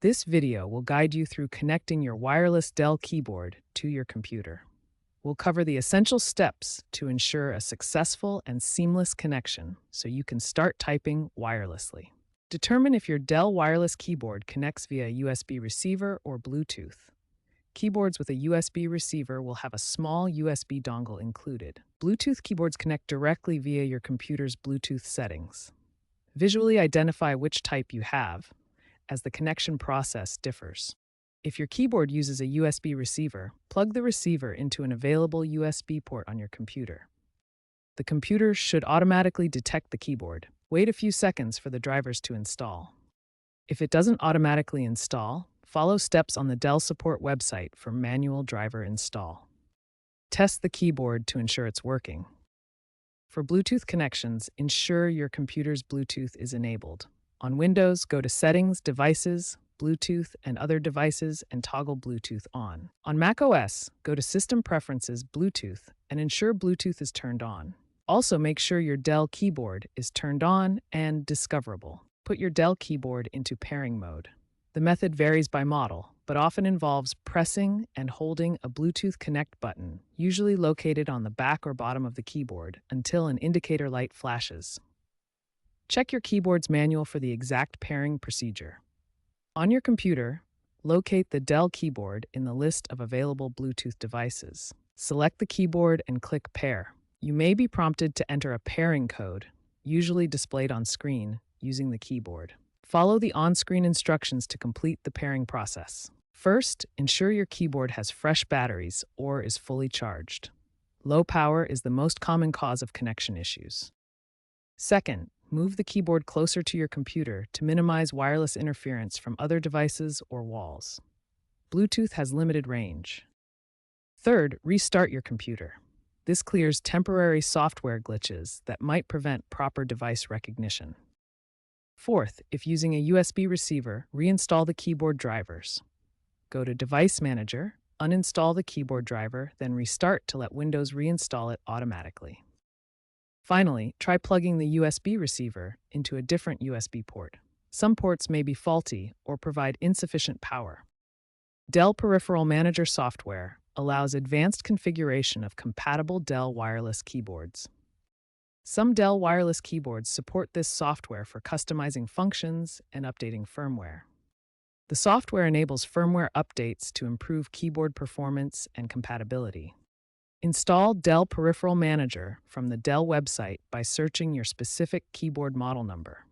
This video will guide you through connecting your wireless Dell keyboard to your computer. We'll cover the essential steps to ensure a successful and seamless connection so you can start typing wirelessly. Determine if your Dell wireless keyboard connects via USB receiver or Bluetooth. Keyboards with a USB receiver will have a small USB dongle included. Bluetooth keyboards connect directly via your computer's Bluetooth settings. Visually identify which type you have, as the connection process differs. If your keyboard uses a USB receiver, plug the receiver into an available USB port on your computer. The computer should automatically detect the keyboard. Wait a few seconds for the drivers to install. If it doesn't automatically install, follow steps on the Dell support website for manual driver install. Test the keyboard to ensure it's working. For Bluetooth connections, ensure your computer's Bluetooth is enabled. On Windows, go to Settings, Devices, Bluetooth, and Other Devices and toggle Bluetooth on. On macOS, go to System Preferences, Bluetooth, and ensure Bluetooth is turned on. Also, make sure your Dell keyboard is turned on and discoverable. Put your Dell keyboard into pairing mode. The method varies by model, but often involves pressing and holding a Bluetooth Connect button, usually located on the back or bottom of the keyboard, until an indicator light flashes. Check your keyboard's manual for the exact pairing procedure. On your computer, locate the Dell keyboard in the list of available Bluetooth devices. Select the keyboard and click Pair. You may be prompted to enter a pairing code, usually displayed on screen, using the keyboard. Follow the on-screen instructions to complete the pairing process. First, ensure your keyboard has fresh batteries or is fully charged. Low power is the most common cause of connection issues. Second, move the keyboard closer to your computer to minimize wireless interference from other devices or walls. Bluetooth has limited range. Third, restart your computer. This clears temporary software glitches that might prevent proper device recognition. Fourth, if using a USB receiver, reinstall the keyboard drivers. Go to Device Manager, uninstall the keyboard driver, then restart to let Windows reinstall it automatically. Finally, try plugging the USB receiver into a different USB port. Some ports may be faulty or provide insufficient power. Dell Peripheral Manager software allows advanced configuration of compatible Dell wireless keyboards. Some Dell wireless keyboards support this software for customizing functions and updating firmware. The software enables firmware updates to improve keyboard performance and compatibility. Install Dell Peripheral Manager from the Dell website by searching your specific keyboard model number.